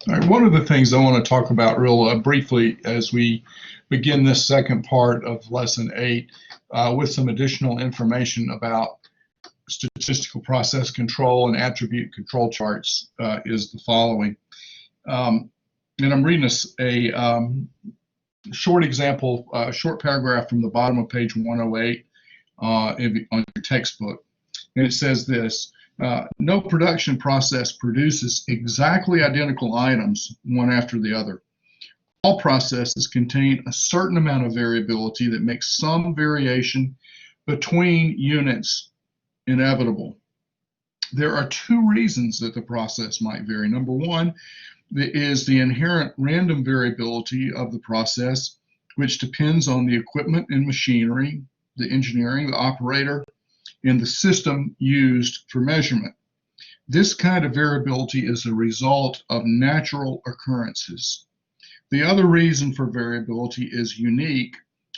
All right, one of the things I want to talk about real briefly as we begin this second part of Lesson 8 with some additional information about statistical process control and attribute control charts is the following. And I'm reading a short example, a short paragraph from the bottom of page 108 on your textbook. And it says this: no production process produces exactly identical items one after the other. All processes contain a certain amount of variability that makes some variation between units inevitable. There are two reasons that the process might vary. Number one is the inherent random variability of the process, which depends on the equipment and machinery, the engineering, the operator, and the system used for measurement. This kind of variability is a result of natural occurrences. The other reason for variability is unique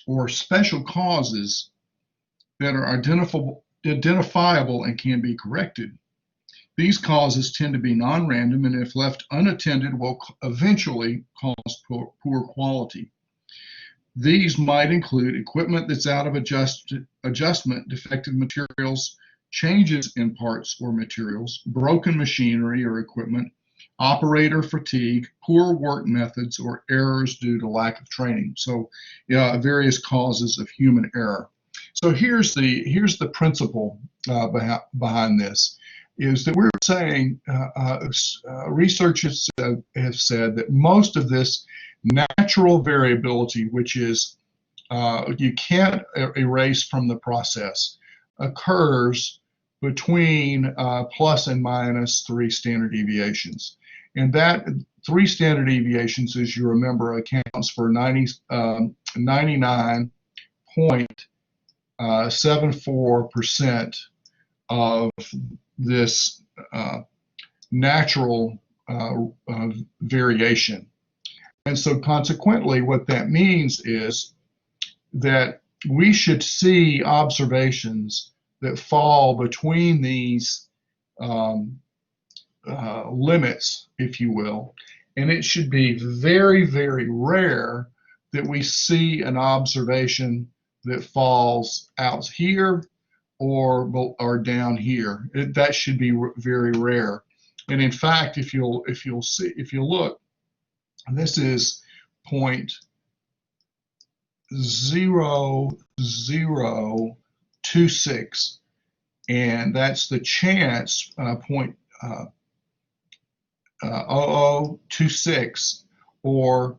or special causes that are identifiable and can be corrected. These causes tend to be non-random, and if left unattended will eventually cause poor quality. These might include equipment that's out of adjustment, defective materials, changes in parts or materials, broken machinery or equipment, operator fatigue, poor work methods, or errors due to lack of training. So various causes of human error. So here's the principle behind this, is that we're saying researchers have said that most of this natural variability, which is you can't erase from the process, occurs between plus and minus 3 standard deviations. And that 3 standard deviations, as you remember, accounts for 99.74% of this natural variation. And so consequently, what that means is that we should see observations that fall between these limits, if you will, and it should be very, very rare that we see an observation that falls out here or down here. That should be very rare. And in fact, if you'll look, this is 0.0026, and that's the chance 0.0026 or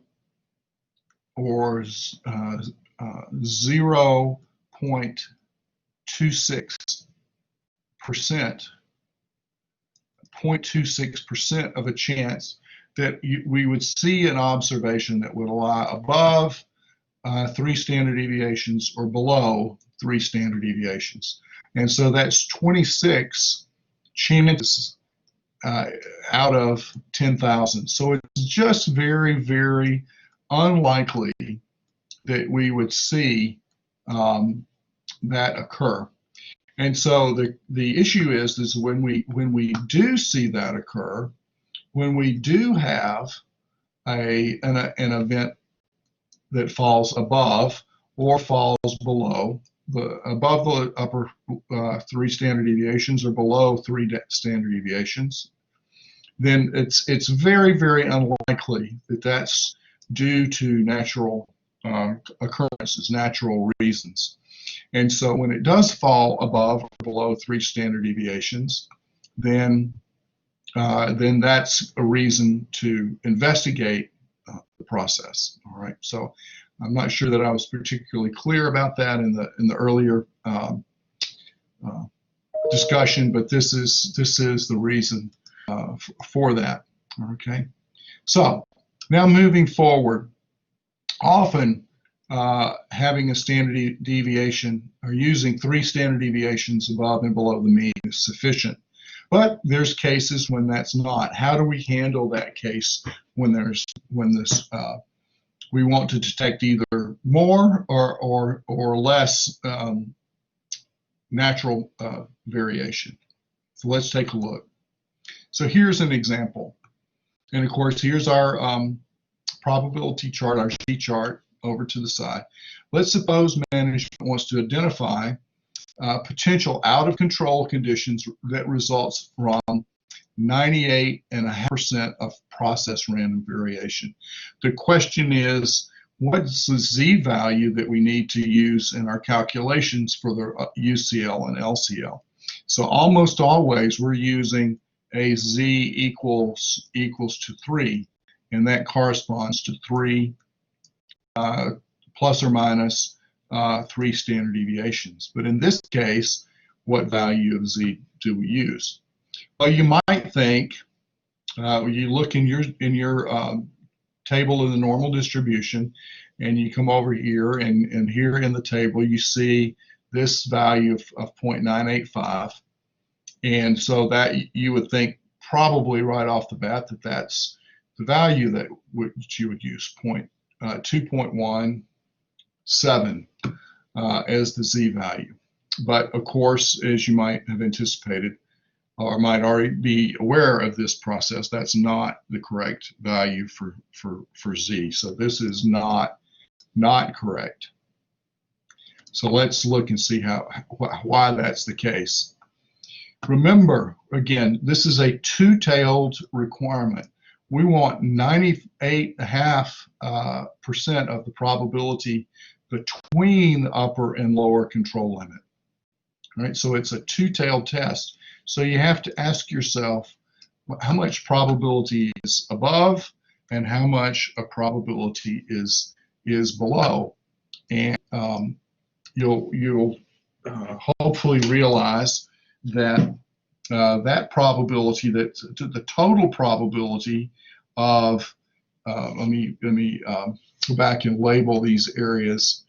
0.26% of a chance that we would see an observation that would lie above 3 standard deviations or below 3 standard deviations. And so that's 26 chances out of 10,000. So it's just very, very unlikely that we would see that occur. And so the issue is when we do see that occur, when we do have an event that falls above or falls below, above the upper 3 standard deviations or below 3 standard deviations, then it's very, very unlikely that that's due to natural occurrences, natural reasons. And so when it does fall above or below 3 standard deviations, then that's a reason to investigate the process. All right. So I'm not sure that I was particularly clear about that in the earlier discussion, but this is the reason for that. Okay. So now moving forward, often having a standard deviation or using 3 standard deviations above and below the mean is sufficient. But there's cases when that's not. How do we handle that case when we want to detect either more or less natural variation? So let's take a look. So here's an example. And of course, here's our probability chart, our Z chart over to the side. Let's suppose management wants to identify potential out of control conditions that results from 98.5% of process random variation. The question is, what's the Z value that we need to use in our calculations for the UCL and LCL? So almost always we're using a Z equals to 3, and that corresponds to 3 plus or minus 3 standard deviations. But in this case, what value of Z do we use? Well, you might think, you look in your table of the normal distribution, and you come over here, and here in the table you see this value of 0.985, and so that you would think probably right off the bat that that's the value that you would use, 2.17 as the Z value. But of course, as you might have anticipated, or might already be aware of this process, that's not the correct value for Z. So this is not correct. So let's look and see why that's the case. Remember, again, this is a two-tailed requirement. We want 98.5% of the probability between the upper and lower control limit. All right, so it's a two-tailed test. So you have to ask yourself how much probability is above and how much a probability is below, and you'll hopefully realize that that probability, that the total probability of let me go back and label these areas.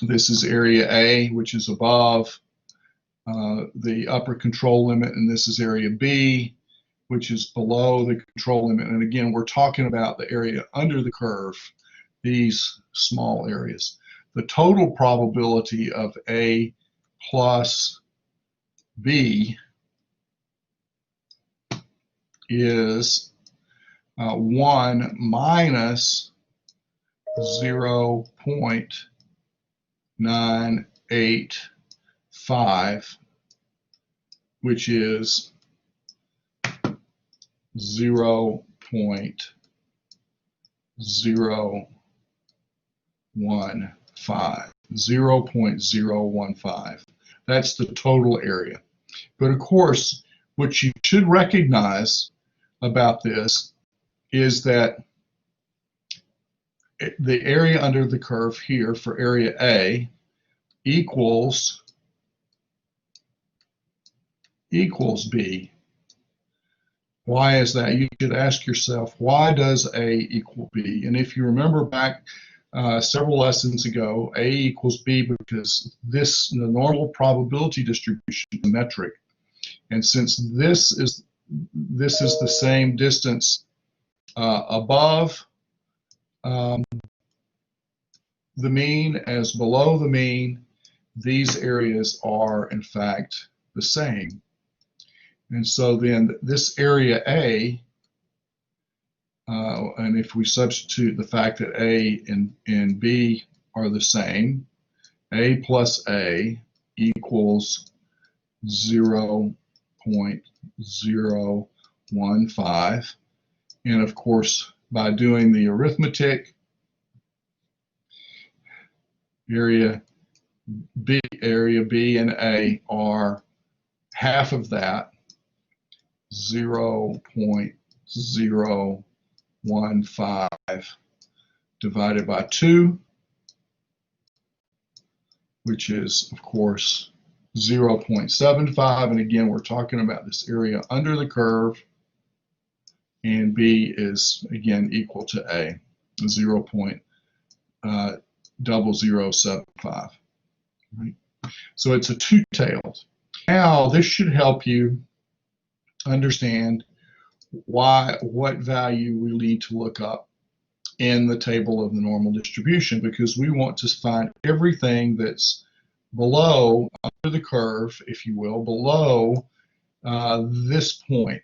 This is area A, which is above the upper control limit, and this is area B, which is below the control limit. And again, we're talking about the area under the curve, these small areas. The total probability of A plus B is 1 minus 0.985, which is 0.015. Zero point zero one five. That's the total area. But of course, what you should recognize about this is that the area under the curve here for area A equals B. Why is that? You should ask yourself, why does A equal B? And if you remember back several lessons ago, A equals B because the normal probability distribution is a metric. And since this is the same distance above the mean as below the mean, these areas are in fact the same. And so then this area A, and if we substitute the fact that A and B are the same, A plus A equals 0.015. And of course, by doing the arithmetic, area B and A are half of that, 0.015 divided by 2, which is, of course, 0.75. And again, we're talking about this area under the curve, and B is, again, equal to A, 0.0075. Right? So it's a two-tailed. Now, this should help you understand what value we need to look up in the table of the normal distribution, because we want to find everything that's below, under the curve, if you will, below this point.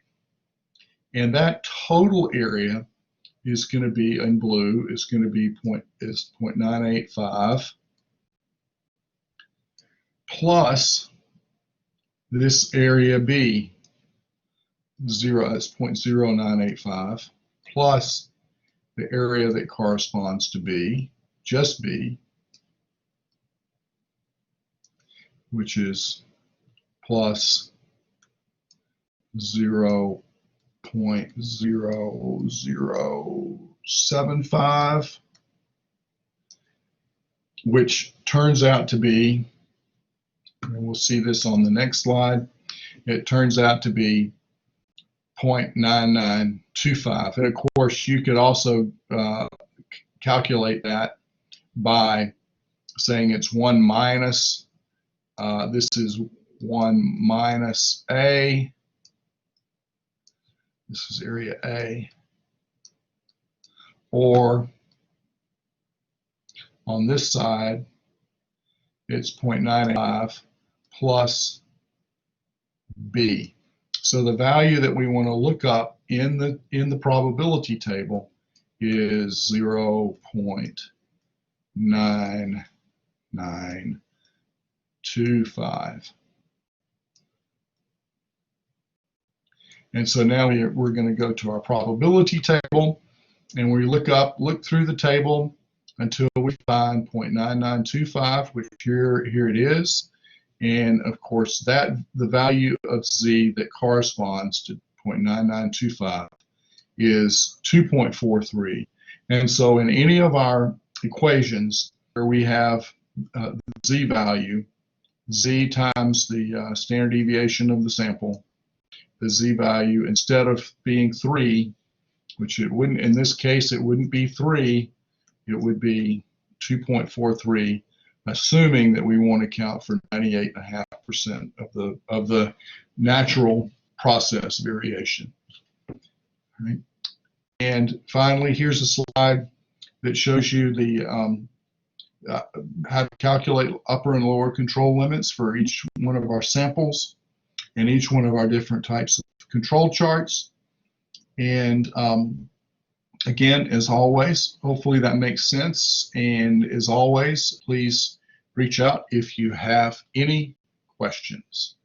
And that total area is going to be, in blue, is going to be 0.985 plus this area B, that's 0.0985, plus the area that corresponds to B, just B, which is plus 0.0075, which turns out to be, and we'll see this on the next slide, it turns out to be 0.9925. And of course, you could also calculate that by saying it's 1 minus, this is 1 minus A, this is area A, or on this side, it's 0.95 plus B. So the value that we want to look up in the probability table is 0.9925. And so now we're going to go to our probability table, and we look through the table until we find 0.9925, which here it is. And of course, the value of Z that corresponds to 0.9925 is 2.43. And so in any of our equations where we have the Z value, Z times the standard deviation of the sample, the Z value, instead of being 3, which it wouldn't, in this case, it wouldn't be 3, it would be 2.43, assuming that we want to count for 98.5% of the natural process variation. All right. And finally, here's a slide that shows you the how to calculate upper and lower control limits for each one of our samples and each one of our different types of control charts. And again, as always, hopefully that makes sense. And as always, please reach out if you have any questions.